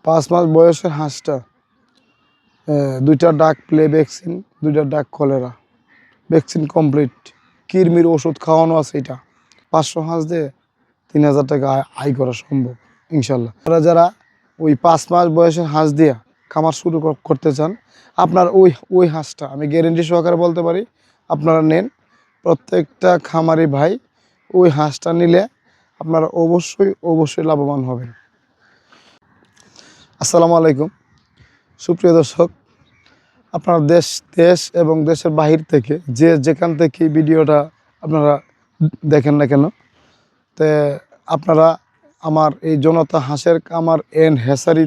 5 মাস বয়সের হাঁসটা 2টা ডাক প্লে ভ্যাকসিন, 2টা ডাক কলেরা ভ্যাকসিন কমপ্লিট, কৃমির ওষুধ খাওয়ানো আছে। এটা 500 হাঁস দিয়ে 3000 টাকা আয় করা সম্ভব ইনশাল্লাহ। আপনারা যারা ওই 5 মাস বয়সের হাঁস দিয়ে খামার শুরু করতে চান, আপনার ওই হাঁসটা আমি গ্যারেন্টি সহকারে বলতে পারি আপনারা নেন। প্রত্যেকটা খামারি ভাই ওই হাঁসটা নিলে আপনারা অবশ্যই লাভবান হবেন। আসসালামু আলাইকুম সুপ্রিয় দর্শক, আপনারা দেশ এবং দেশের বাহির থেকে যেখান থেকে ভিডিওটা আপনারা দেখেন না কেন, তে আপনারা আমার এই জনতা হাঁসের খামার এন্ড হ্যাচারি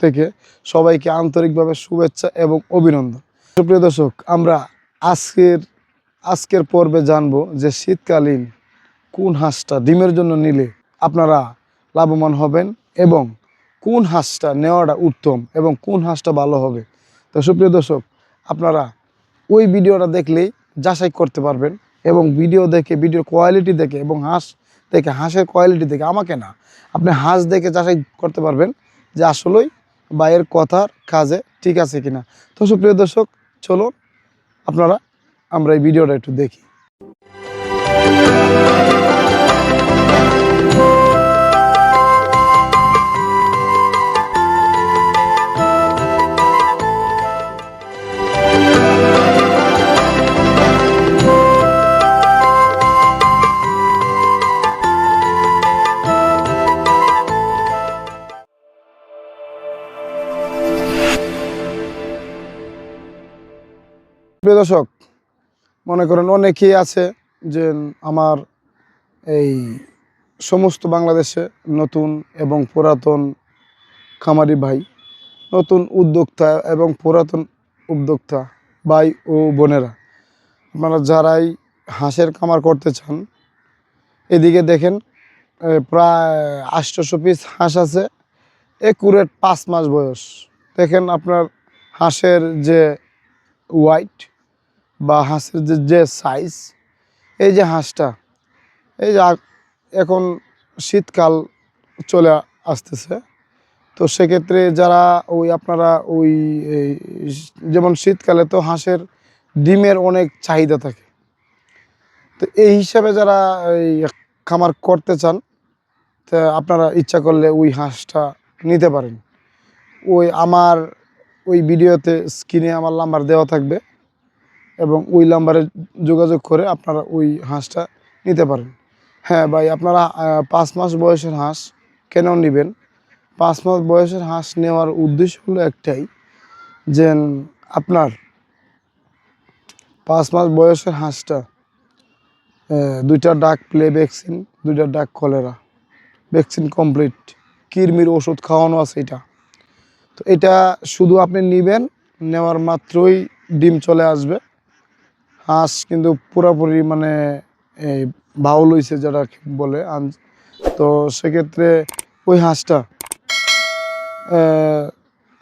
থেকে সবাইকে আন্তরিকভাবে শুভেচ্ছা এবং অভিনন্দন। সুপ্রিয় দর্শক, আমরা আজকের পর্বে জানবো যে শীতকালীন কোন হাঁসটা ডিমের জন্য নিলে আপনারা লাভবান হবেন এবং কোন হাঁসটা নেওয়াটা উত্তম এবং কোন হাঁসটা ভালো হবে। তো সুপ্রিয় দর্শক, আপনারা ওই ভিডিওটা দেখলেই যাচাই করতে পারবেন এবং ভিডিওর কোয়ালিটি দেখে এবং হাঁসের কোয়ালিটি দেখে, আমাকে না, আপনি হাঁস দেখে যাচাই করতে পারবেন যে আসলেই ভাইয়ের কথার কাজে ঠিক আছে কিনা। তো সুপ্রিয় দর্শক, চলুন আমরা এই ভিডিওটা একটু দেখি। প্রিয় দর্শক, মনে করেন অনেকেই আছে যে আমার এই সমস্ত বাংলাদেশে নতুন এবং পুরাতন খামারি ভাই, নতুন উদ্যোক্তা এবং পুরাতন উদ্যোক্তা ভাই ও বোনেরা, আপনারা যারাই হাঁসের খামার করতে চান, এদিকে দেখেন প্রায় 800 পিস হাঁস আছে, একুরেট 5 মাস বয়স। দেখেন আপনার হাঁসের যে ওয়াইট বা হাঁসের যে সাইজ, এই যে হাঁসটা, এই যে এখন শীতকাল চলে আসতেছে, তো সেক্ষেত্রে যারা আপনারা যেমন শীতকালে তো হাঁসের ডিমের অনেক চাহিদা থাকে, তো এই হিসাবে যারা এই খামার করতে চান, তা আপনারা ইচ্ছা করলে ওই হাঁসটা নিতে পারেন। আমার ভিডিওতে স্ক্রিনে আমার নাম্বার দেওয়া থাকবে এবং ওই নাম্বারে যোগাযোগ করে আপনারা ওই হাঁসটা নিতে পারেন। হ্যাঁ ভাই, আপনারা 5 মাস বয়সের হাঁস কেন নেবেন? 5 মাস বয়সের হাঁস নেওয়ার উদ্দেশ্য হলো একটাই, যে আপনার 5 মাস বয়সের হাঁসটা 2টা ডাক প্লে ভ্যাকসিন, 2টা ডাক কলেরা ভ্যাকসিন কমপ্লিট, কৃমির ওষুধ খাওয়ানো আছে। তো এটা শুধু আপনি নেবেন, নেওয়ার মাত্রই ডিম চলে আসবে। হাঁস কিন্তু পুরোপুরি মানে এই বাউল হয়েছে যেটা বলে। তো সেক্ষেত্রে ওই হাঁসটা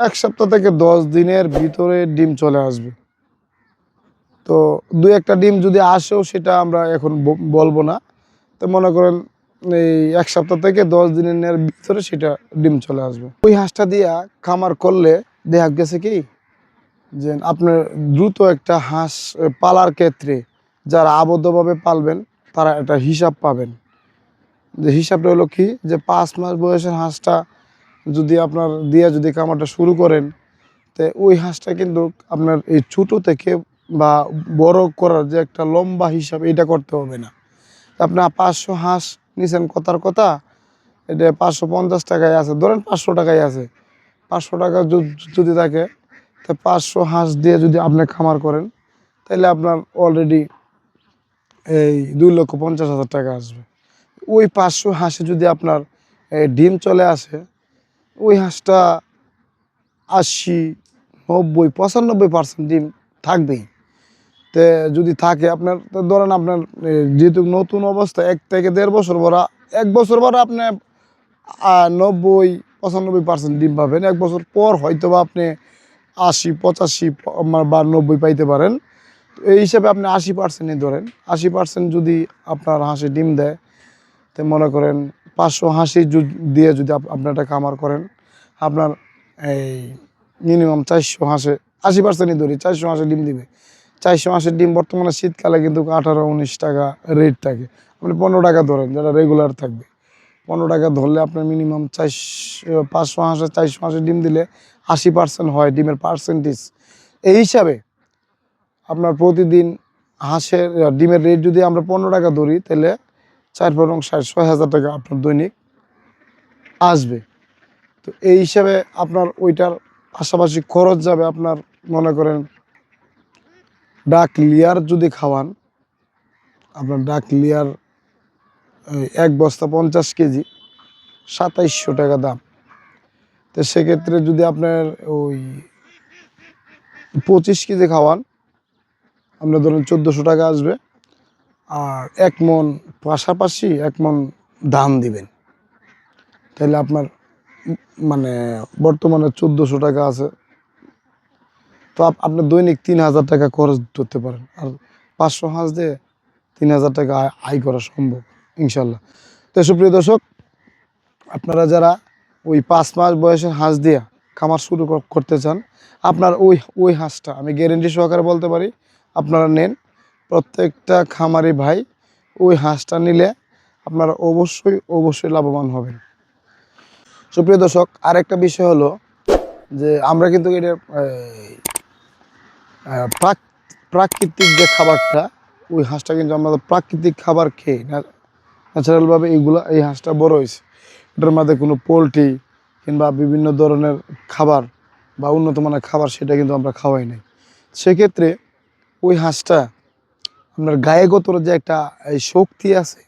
1 সপ্তাহ থেকে 10 দিনের ভিতরে ডিম চলে আসবে। তো 2-1টা ডিম যদি আসেও সেটা আমরা এখন বলবো না। তো মনে করেন এই 1 সপ্তাহ থেকে 10 দিনের ভিতরে সেটা ডিম চলে আসবে। ওই হাঁসটা দিয়ে খামার করলে দেখা গেছে কি, যে আপনার দ্রুত একটা হাঁস পালার ক্ষেত্রে যারা আবদ্ধভাবে পালবেন তারা একটা হিসাব পাবেন। যে হিসাবটা হলো কি, যে 5 মাস বয়সের হাঁসটা যদি আপনার দিয়ে যদি খামারটা শুরু করেন, তো ওই হাঁসটা কিন্তু আপনার এই ছোটো থেকে বা বড় করার যে একটা লম্বা হিসাব, এটা করতে হবে না। আপনার 500 হাঁস নিছেন, কথার কথা এটা 550 টাকায় আছে, ধরেন 500 টাকায় আছে। 500 টাকা যদি থাকে, তা 500 হাঁস দিয়ে যদি আপনি খামার করেন, তাহলে আপনার অলরেডি এই 2,50,000 টাকা আসবে। ওই 500 হাঁসে যদি আপনার ডিম চলে আসে, ওই হাঁসটা 80, 90, 95% ডিম থাকবেই। তো যদি থাকে আপনার, ধরেন আপনার যেহেতু নতুন অবস্থা, 1 থেকে 1.5 বছর পর, 1 বছর পর আপনি 90-95% ডিম পাবেন। 1 বছর পর হয়তো বা আপনি 80-85 বা 90 পাইতে পারেন। তো এই হিসাবে আপনি 80%ই ধরেন। 80% যদি আপনার হাঁসে ডিম দেয়, তো মনে করেন 500 হাঁসি দিয়ে যদি আপনি একটা খামার করেন, আপনার এই মিনিমাম 400 হাঁসে 80%ই ধরি 400 হাঁসে ডিম দিবে। 400 হাঁসের ডিম বর্তমানে শীতকালে কিন্তু 18-19 টাকা রেট থাকে। আপনি 15 টাকা ধরেন যেটা রেগুলার থাকবে। 15 টাকা ধরলে আপনার মিনিমাম 500 হাঁসে 400 হাঁসের ডিম দিলে 80% হয় ডিমের পার্সেন্টেজ। এই হিসাবে আপনার প্রতিদিন হাঁসের ডিমের রেট যদি আমরা 15 টাকা ধরি তাহলে 4×60 6,000 টাকা আপনার দৈনিক আসবে। তো এই হিসাবে আপনার ওইটার পাশাপাশি খরচ যাবে আপনার মনে করেন ডাক লেয়ার যদি খাওয়ান, আপনার ডাক লেয়ার 1 বস্তা 50 কেজি 2700 টাকা দাম। তো সেক্ষেত্রে যদি আপনার ওই 25 কেজি খাওয়ান আপনার ধরুন 1400 টাকা আসবে। আর 1 মণ পাশাপাশি 1 মণ ধান দিবেন, তাহলে আপনার মানে বর্তমানে 1400 টাকা আছে। তো আপনার দৈনিক 3000 টাকা খরচ ধরতে পারেন। আর 500 হাঁস দিয়ে 3000 টাকা আয় করা সম্ভব ইনশাল্লাহ। তো সুপ্রিয় দর্শক, আপনারা যারা ওই 5 মাস বয়সের হাঁস দিয়ে খামার শুরু করতে চান, আপনার ওই হাঁসটা আমি গ্যারেন্টি সহকারে বলতে পারি আপনারা নেন। প্রত্যেকটা খামারি ভাই ওই হাঁসটা নিলে আপনারা অবশ্যই লাভবান হবেন। সুপ্রিয় দর্শক, আরেকটা বিষয় হলো যে আমরা কিন্তু এটা প্রাকৃতিক যে খাবারটা, ওই হাঁসটা কিন্তু আমরা প্রাকৃতিক খাবার খেয়ে ন্যাচারালভাবে এই হাঁসটা বড় হয়েছে। এটার মধ্যে কোনো পোলট্রি কিংবা বিভিন্ন ধরনের খাবার বা উন্নত মানের খাবার সেটা কিন্তু আমরা খাওয়াই নাই। সেক্ষেত্রে ওই হাঁসটা আপনার গায়ে গতর যে একটা এই শক্তি আছে,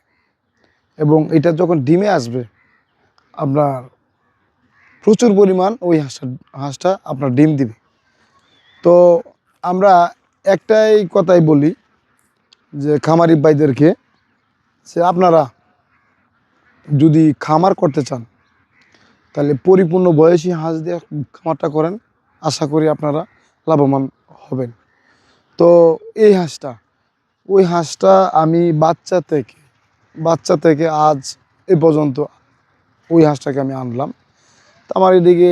এবং এটা যখন ডিমে আসবে আপনার প্রচুর পরিমাণ ওই হাঁসটা আপনার ডিম দিবে। তো আমরা একটাই কথাই বলি যে খামারি ভাইদেরকে, যে আপনারা যদি খামার করতে চান তাহলে পরিপূর্ণ বয়সী হাঁস দিয়ে খামারটা করেন, আশা করি আপনারা লাভবান হবেন। তো ওই হাঁসটা আমি বাচ্চা থেকে আজ এ পর্যন্ত ওই হাঁসটাকে আমি আনলাম। তো আমার এদিকে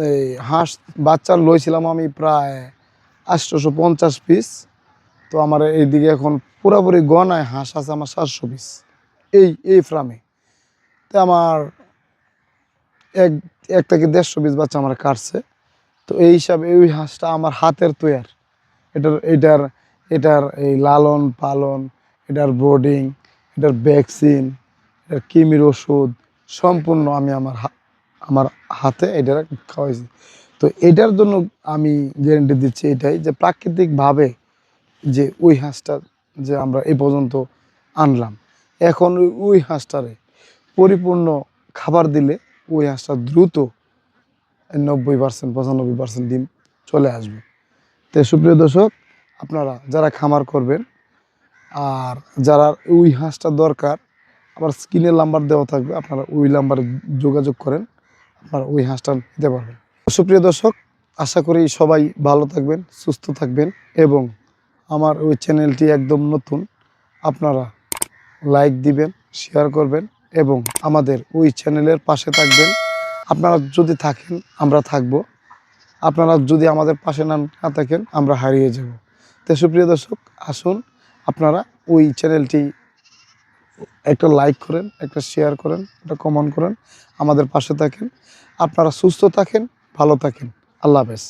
এই হাঁস বাচ্চা লইছিলাম আমি প্রায় 850 পিস। তো আমার এইদিকে এখন পুরোপুরি গনায় হাঁস আছে আমার 700 পিস এই ফার্মে। তো আমার এক থেকে 150 পিস বাচ্চা আমার কাটছে। তো এই হিসাবে ওই হাঁসটা আমার হাতের তৈয়ার। এটার এই লালন পালন, এটার ব্রোডিং, এটার ভ্যাকসিন, এটার কৃমির ওষুধ সম্পূর্ণ আমি আমার হাতে এটা খাওয়াইছি। তো এটার জন্য আমি গ্যারেন্টি দিচ্ছি এটাই, যে প্রাকৃতিকভাবে যে ওই হাঁসটা যে আমরা এই পর্যন্ত আনলাম, এখন ওই হাঁসটারে পরিপূর্ণ খাবার দিলে ওই হাঁসটা দ্রুত 90% 95% ডিম চলে আসবে। তো সুপ্রিয় দর্শক, আপনারা যারা খামার করবেন আর যারা ওই হাঁসটা দরকার, আবার স্ক্রিনের নাম্বার দেওয়া থাকবে, আপনারা ওই নাম্বারে যোগাযোগ করেন, আপনারা ওই হাঁসটা নিতে পারবেন। সুপ্রিয় দর্শক, আশা করি সবাই ভালো থাকবেন, সুস্থ থাকবেন, এবং আমার ওই চ্যানেলটি একদম নতুন, আপনারা লাইক দিবেন, শেয়ার করবেন এবং আমাদের ওই চ্যানেলের পাশে থাকবেন। আপনারা যদি থাকেন আমরা থাকব, আপনারা যদি আমাদের পাশে না থাকেন আমরা হারিয়ে যাব। তো সুপ্রিয় দর্শক, আসুন আপনারা ওই চ্যানেলটি একটা লাইক করেন, একটা শেয়ার করেন, একটা কমেন্ট করেন, আমাদের পাশে থাকেন। আপনারা সুস্থ থাকেন, ভালো থাকেন। আল্লাহ হাফেজ।